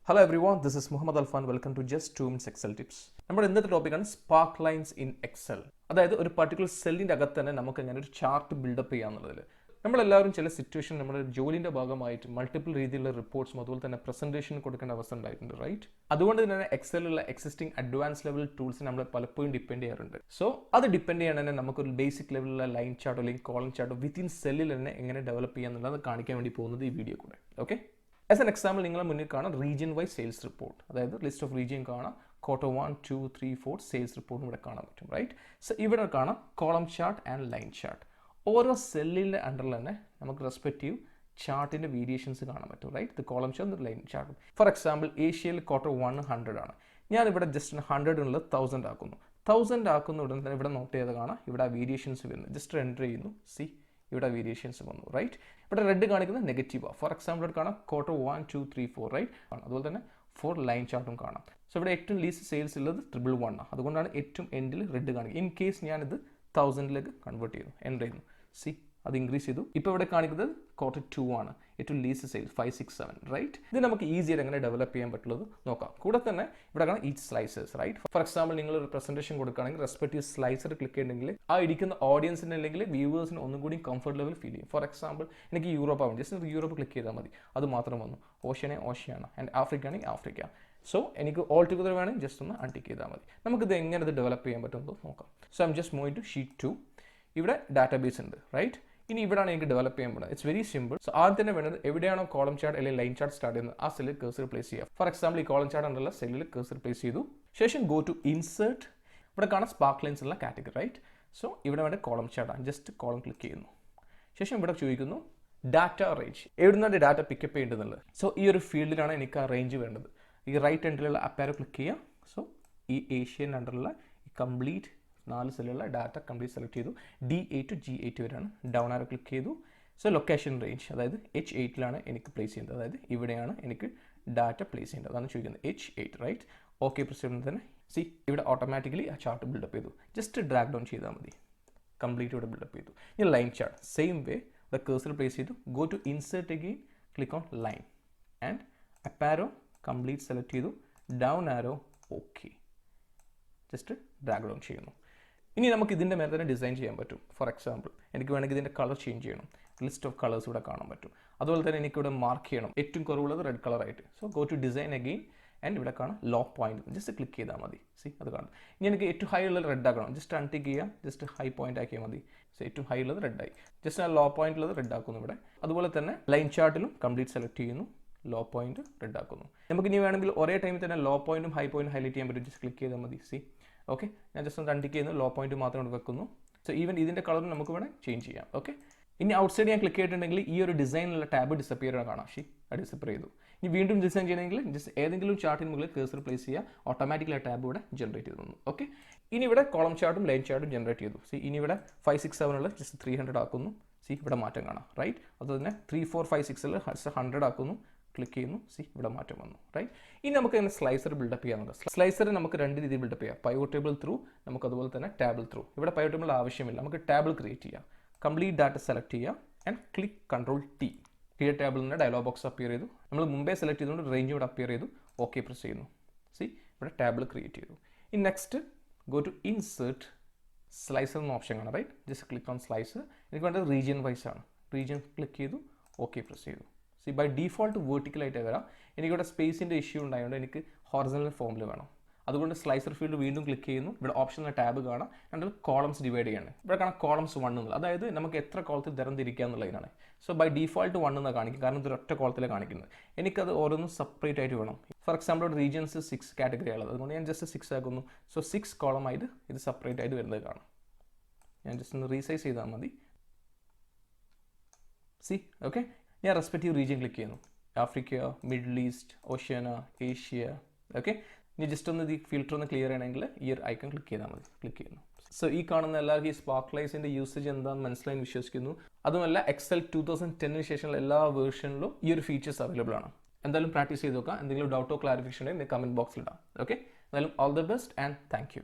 Hello everyone, this is Muhammad Alfan. Welcome to Just 2 Minutes Excel Tips. നമ്മുടെ ഇന്നത്തെ ടോപ്പിക്കാണ് Sparklines in Excel. അതായത് ഒരു പർട്ടിക്കുലർ സെല്ലിൻ്റെ അകത്ത് തന്നെ നമുക്ക് എങ്ങനെ ഒരു ചാർട്ട് ബിൽഡപ്പ് ചെയ്യാന്നുള്ളതിൽ നമ്മളെല്ലാവരും ചില സിറ്റുവേഷൻ നമ്മുടെ ജോലിൻ്റെ ഭാഗമായിട്ട് മൾട്ടിപ്പിൾ രീതിയിലുള്ള റിപ്പോർട്ട്സും അതുപോലെ തന്നെ പ്രസൻറ്റേഷൻ കൊടുക്കേണ്ട അവസ്ഥ ഉണ്ടായിട്ടുണ്ട്, റൈറ്റ്? അതുകൊണ്ട് തന്നെ എക്സലിലുള്ള എക്സിസ്റ്റിംഗ് അഡ്വാൻസ് ലെവൽ ടൂൾസ് നമ്മൾ പലപ്പോഴും ഡിപ്പെൻഡ് ചെയ്യാറുണ്ട്. സോ അത് ഡിപ്പെൻഡ് ചെയ്യാൻ തന്നെ നമുക്കൊരു ബേസിക് ലെവലിലുള്ള ലൈൻ ചാർട്ടോ അല്ലെങ്കിൽ കോളം ചാർട്ടോ വിത്തിൻ സെല്ലിൽ തന്നെ എങ്ങനെ ഡെവലപ്പ് ചെയ്യാന്നുള്ളത് കാണിക്കാൻ വേണ്ടി പോകുന്നത് ഈ വീഡിയോ കൂടെ. ഓക്കെ, ആസ് എൻ എക്സാമ്പിൾ നിങ്ങളെ മുന്നിൽ കാണാം റീജിയൻ വൈസ് സെയിൽസ് റിപ്പോർട്ട്, അതായത് ലിസ്റ്റ് ഓഫ് റീജിയൻ കാണാം, ക്വാർട്ടർ 1, 2, 3, 4 സെയിൽസ് റിപ്പോർട്ടും ഇവിടെ കാണാൻ പറ്റും, റൈറ്റ്? സോ ഇവിടെ കാണാം column chart and line chart. ഓരോ സെല്ലിൻ്റെ അണ്ടറിൽ തന്നെ നമുക്ക് റെസ്പെക്റ്റീവ് ചാർട്ടിൻ്റെ വേരിയേഷൻസ് കാണാൻ പറ്റും, റൈറ്റ്? ഇത് കോളം ചാർട്ട് ലൈൻ ചാർട്ടും. ഫോർ എക്സാമ്പിൾ ഏഷ്യയിൽ ക്വാർട്ടർ 1 100 ആണ്. ഞാനിവിടെ ജസ്റ്റ് 100 ഉള്ളത് 1000 ആക്കുന്നു. 1000 ആക്കുന്ന ഉടൻ തന്നെ ഇവിടെ നോട്ട് ചെയ്ത് കാണാം, ഇവിടെ വേരിയേഷൻസ് വരുന്നു. ജസ്റ്റ് എൻ്റർ ചെയ്യുന്നു, സി ഇവിടെ വേരിയേഷൻസ് വന്നു, റൈറ്റ്? ഇവിടെ റെഡ് കാണിക്കുന്നത് നെഗറ്റീവാണ്. ഫോർ എക്സാമ്പിൾ ഇവിടെ കാണാം ക്വാർട്ടർ 1, 2, 3, 4, റൈറ്റ്? അതുപോലെ തന്നെ 4 ലൈൻ ചാർട്ടും കാണാം. സോ ഇവിടെ ഏറ്റവും ലീസ്റ്റ് സെയിൽസ് ഉള്ളത് 111 ആണ്. അതുകൊണ്ടാണ് ഏറ്റവും എൻഡിൽ റെഡ് കാണിക്കുക. ഇൻ കേസ് ഞാനിത് 1000ലേക്ക് കൺവേർട്ട് ചെയ്യുന്നു, എൻ്റർ ചെയ്യുന്നു, സി അത് ഇൻക്രീസ് ചെയ്തു. ഇപ്പോൾ ഇവിടെ കാണിക്കുന്നത് ക്വാർട്ടർ 2 ആണ്, ഏറ്റവും ലീസ്റ്റ് സെയിൽസ് 567, റൈറ്റ്? ഇത് നമുക്ക് ഈസിയായിട്ട് എങ്ങനെ ഡെവലപ്പ് ചെയ്യാൻ പറ്റുള്ളത് നോക്കാം. കൂടെ തന്നെ ഇവിടെ കാണാം each slicers, right? For example നിങ്ങൾ ഒരു പ്രസന്റേഷൻ കൊടുക്കുകയാണെങ്കിൽ റെസ്പെക്റ്റീവ് സ്ലൈസർ ക്ലിക്ക് ചെയ്യണമെങ്കിൽ ആ ഇരിക്കുന്ന ഓഡിയൻസിന് അല്ലെങ്കിൽ വ്യൂവേഴ്സിന് ഒന്നും കൂടി കംഫർട്ട് ലെവൽ ഫീൽ ചെയ്യും. ഫോർ എക്സാമ്പിൾ എനിക്ക് യൂറോപ്പ് ആവും, ജസ്റ്റ് യൂറോപ്പ് ക്ലിക്ക് ചെയ്താൽ മതി, അത് മാത്രം വന്നു. ഓഷ്യാണ് ആൻഡ് ആഫ്രിക്ക ആണെങ്കിൽ ആഫ്രിക്ക. സോ എനിക്ക് ഓൾ ടുഗദർ വേണമെങ്കിൽ ജസ്റ്റ് ഒന്ന് അൺടിക്ക് ചെയ്താൽ മതി. നമുക്കിത് എങ്ങനെ ഇത് ഡെവലപ്പ് ചെയ്യാൻ പറ്റുമെന്ന് നോക്കാം. So I'm just moving to sheet 2. ഇവിടെ ഡാറ്റാബേസ് ഉണ്ട്, റൈറ്റ്? ഇനി ഇവിടെയാണ് എനിക്ക് ഡെവലപ്പ് ചെയ്യാൻ പോകുന്നത്. It's very simple. സോ ആദ്യം തന്നെ വേണ്ടത് എവിടെയാണോ കോളം ചാർട്ട് അല്ലെങ്കിൽ ലൈൻ ചാർട്ട് സ്റ്റാർട്ട് ചെയ്യുന്നത് ആ സെല്ലിൽ കേഴ്സർ പ്ലേസ് ചെയ്യുക. ഫോർ എക്സാമ്പിൾ ഈ കോളം ചാർട്ട് ഉള്ള സെല്ലിൽ കേഴ്സർ പ്ലേസ് ചെയ്തു. ശേഷം ഗോ ടു ഇൻസേർട്ട്. ഇവിടെ കാണാം സ്പാർക്ലൈൻസ് ഉള്ള കാറ്റഗറി, റൈറ്റ്? സോ ഇവിടെ വേണ്ട കോളം ചാർട്ടാണ്, ജസ്റ്റ് കോളം ക്ലിക്ക് ചെയ്യുന്നു. ശേഷം ഇവിടെ ചോദിക്കുന്നു ഡാറ്റ റേഞ്ച്, എവിടുന്നാണ് ഡാറ്റ പിക്കപ്പ് ചെയ്യേണ്ടതുള്ളത്. സോ ഈ ഒരു ഫീൽഡിലാണ് എനിക്ക് ആ റേഞ്ച് വേണ്ടത്. ഈ റൈറ്റ് എൻഡിലുള്ള അപ്പാരോ ക്ലിക്ക് ചെയ്യുക. സോ ഈ ഏഷ്യൻ അണ്ടറിലുള്ള ഈ കംപ്ലീറ്റ് 4 സെല്ലുള്ള ഡാറ്റ കംപ്ലീറ്റ് സെലക്ട് ചെയ്തു. D8 to G8 വരെയാണ്. ഡൗൺ ആരോ ക്ലിക്ക് ചെയ്തു. സോ ലൊക്കേഷൻ റേഞ്ച്, അതായത് H8ലാണ് എനിക്ക് പ്ലേസ് ചെയ്യേണ്ടത്, അതായത് ഇവിടെയാണ് എനിക്ക് ഡാറ്റ പ്ലേസ് ചെയ്യേണ്ടത്, അതാണ് ചോദിക്കുന്നത് H8, റൈറ്റ്? ഓക്കെ പ്രസ് ചെയ്യുമ്പോൾ തന്നെ സി ഇവിടെ ഓട്ടോമാറ്റിക്കലി ആ ചാർട്ട് ബിൽഡപ്പ് ചെയ്തു. ജസ്റ്റ് ഡ്രാഗ് ഡൗൺ ചെയ്താൽ മതി, കംപ്ലീറ്റ് ഇവിടെ ബിൽഡപ്പ് ചെയ്തു. ഇനി line chart same way the cursor place ചെയ്തു. Go to insert again, click on line and up arrow complete select ചെയ്തു. Down arrow okay, just drag down ചെയ്യുന്നു. ഇനി നമുക്ക് ഇതിൻ്റെ മേലെ തന്നെ ഡിസൈൻ ചെയ്യാൻ പറ്റും. ഫോർ എക്സാമ്പിൾ എനിക്ക് വേണമെങ്കിൽ ഇതിൻ്റെ കളർ ചേഞ്ച് ചെയ്യണം. ലിസ്റ്റ് ഓഫ് കളേഴ്സ് ഇവിടെ കാണാൻ പറ്റും. അതുപോലെ തന്നെ എനിക്കിവിടെ മാർക്ക് ചെയ്യണം, ഏറ്റവും കുറവുള്ളത് റെഡ് കളറായിട്ട്. So go to design again and ഇവിടെ കാണാം ലോ പോയിന്റ്, ജസ്റ്റ് ക്ലിക്ക് ചെയ്താൽ മതി. സി അത് കാണും. ഇനി എനിക്ക് ഏറ്റവും ഹൈ ഉള്ളത് റെഡ് ആക്കണം, ജസ്റ്റ് അൺടിക്ക് ചെയ്യുക, ജസ്റ്റ് ഹൈ പോയിന്റ് ആക്കിയാൽ മതി. സോ ഏറ്റവും ഹൈ ഉള്ളത് റെഡായി. ജസ്റ്റ് ആ ലോ പോയിന്റ് ഉള്ളത് റെഡ് ആക്കുന്നു ഇവിടെ. അതുപോലെ തന്നെ ലൈൻ ചാർട്ടിലും കംപ്ലീറ്റ് സെലക്ട് ചെയ്യുന്നു, ലോ പോയിന്റ് റെഡ് ആക്കുന്നു. നമുക്ക് ഇനി വേണമെങ്കിൽ ഒരേ ടൈമിൽ തന്നെ ലോ പോയിന്റും ഹൈ പോയിന്റും ഹൈലൈറ്റ് ചെയ്യാൻ പറ്റും. ജസ്റ്റ് ക്ലിക്ക് ചെയ്താൽ മതി. സി ഓക്കെ, ഞാൻ ജസ്റ്റ് ഒന്ന് അൺടിക്ക് ചെയ്യുന്നു, ലോ പോയിന്റ് മാത്രം കൊണ്ട് വെക്കുന്നു. സോ ഈവൻ ഇതിൻ്റെ കളറും നമുക്ക് വേണമെങ്കിൽ ചേഞ്ച് ചെയ്യാം. ഓക്കെ, ഇനി ഔട്ട്സൈഡ് ഞാൻ ക്ലിക്ക് ചെയ്തിട്ടുണ്ടെങ്കിൽ ഈ ഒരു ഡിസൈനിലുള്ള ടാബ് ഡിസപ്പിയർ കാണാം. അത് ഡിസപ്പിയർ ചെയ്തു. ഇനി വീണ്ടും ഡിസൈൻ ചെയ്യണമെങ്കിൽ ജസ്റ്റ് ഏതെങ്കിലും ചാർട്ടിന് മുകളിൽ കേഴ്സർ പ്ലേസ് ചെയ്യുക, ഓട്ടോമാറ്റിക്കലി ആ ടാബ് ഇവിടെ ജനറേറ്റ് ചെയ്ത് തന്നു. ഓക്കെ, ഇനി ഇവിടെ കോളം ചാർട്ടും ലൈൻ ചാർട്ടും ജനറേറ്റ് ചെയ്തു. സി ഇനി ഇവിടെ 567 ഉള്ള ജസ്റ്റ് 300 ആക്കുന്നു. സി ഇവിടെ മാറ്റം കാണാം, റൈറ്റ്? അതുപോലെ 3, 4, 5, 6 100 ആക്കുന്നു, ക്ലിക്ക് ചെയ്യുന്നു. സി ഇവിടെ മാറ്റം വന്നു, റൈറ്റ്? ഇനി നമുക്ക് അങ്ങനെ സ്ലൈസർ ബിൽഡപ്പ് ചെയ്യാനുണ്ട്. സ്ലൈസർ നമുക്ക് 2 രീതിയിൽ ബിൽഡപ്പ് ചെയ്യാം, പൈവോട്ട് ടേബിൾ ത്രൂ, നമുക്ക് അതുപോലെ തന്നെ ടേബിൾ ത്രൂ. ഇവിടെ പൈവോട്ട് ടേബിൾ ആവശ്യമില്ല, നമുക്ക് ടേബിൾ ക്രിയേറ്റ് ചെയ്യാം. കംപ്ലീറ്റ് ഡാറ്റ സെലക്ട് ചെയ്യുക and click Ctrl+T. Create table നിന്ന് ഡയലോഗ് ബോക്സ് അപ്പിയർ ചെയ്തു. നമ്മൾ മുമ്പേ സെലക്ട് ചെയ്തുകൊണ്ട് റേഞ്ച് ഇവിടെ അപ്പിയർ ചെയ്തു. ഓക്കെ പ്രസ് ചെയ്യുന്നു. സി ഇവിടെ ടേബിൾ ക്രിയേറ്റ് ചെയ്തു. ഇനി next go to insert slicer എന്ന ഓപ്ഷൻ ആണ്, right? Just click on slicer. എനിക്ക് വേണ്ടത് റീജിയൻ വൈസ് ആണ്. റീജിയൻ ക്ലിക്ക് ചെയ്തു, ഓക്കെ പ്രസ് ചെയ്തു. സി ബൈ ഡീഫോൾട്ട് വേർട്ടിക്കലായിട്ട് വരാം. എനിക്കിവിടെ സ്പേസിൻ്റെ ഇഷ്യൂ ഉണ്ടായതുകൊണ്ട് എനിക്ക് ഹൊറിസോണ്ടൽ ഫോമിൽ വേണം. അതുകൊണ്ട് സ്ലൈസർ ഫീൽഡ് വീണ്ടും ക്ലിക്ക് ചെയ്യുന്നു. ഇവിടെ ഓപ്ഷനിലെ ടാബ് കാണാം, രണ്ട് കോളംസ് ഡിവൈഡ് ചെയ്യാണ്. ഇവിടെ കാണാം കോളംസ് 1 എന്നുള്ളത്, അതായത് നമുക്ക് എത്ര കോളത്തിൽ തരംതിരിക്കുക എന്നുള്ളതിനാണ്. സോ ബൈ ഡീഫോൾട്ട് 1 എന്ന് കാണിക്കും, കാരണം ഇത് ഒറ്റ കോളത്തിലാണ് കാണിക്കുന്നത്. എനിക്കത് ഓരോന്നും സെപ്പറേറ്റ് ആയിട്ട് വേണം. ഫോർ എക്സാമ്പിൾ ഇവിടെ റീജിയൻസ് 6 കാറ്റഗറി ഉള്ളത്, അതുകൊണ്ട് ഞാൻ ജസ്റ്റ് 6 ആക്കുന്നു. സോ 6 കോളമായിട്ട് ഇത് സെപ്പറേറ്റ് ആയിട്ട് വരുന്നത് കാണാം. ഞാൻ ജസ്റ്റ് ഒന്ന് റീസൈസ് ചെയ്താൽ മതി. സി ഓക്കെ, ഞാൻ റെസ്പെക്റ്റീവ് റീജിയൻ ക്ലിക്ക് ചെയ്യുന്നു. Africa, middle east, Oceania, Asia. Okay, ഇനി ജസ്റ്റ് ഒന്ന് ഈ ഫിൽറ്റർ ഒന്ന് ക്ലിയർ ചെയ്യണമെങ്കിൽ ഈ ഒരു ഐക്കൺ ക്ലിക്ക് ചെയ്താൽ മതി. ക്ലിക്ക് ചെയ്യുന്നു. സോ ഈ കാണുന്ന എല്ലാവർക്കും ഈ സ്പാർക്ലൈൻസിൻ്റെ യൂസേജ് എന്താണെന്ന് മനസ്സിലായി വിശ്വസിക്കുന്നു. അതുമല്ല എക്സൽ 2010 ശേഷമുള്ള എല്ലാ വേർഷനിലും ഈ ഒരു ഫീച്ചേഴ്സ് അവൈലബിൾ ആണ്. എന്തായാലും പ്രാക്ടീസ് ചെയ്ത് നോക്കാം. എന്തെങ്കിലും ഡൗട്ടോ ക്ലാരിഫിക്കേഷൻ ഉണ്ടെങ്കിൽ കമൻറ്റ് ബോക്സിൽ ഇടാം. ഓക്കെ, എന്തായാലും all the best and thank you.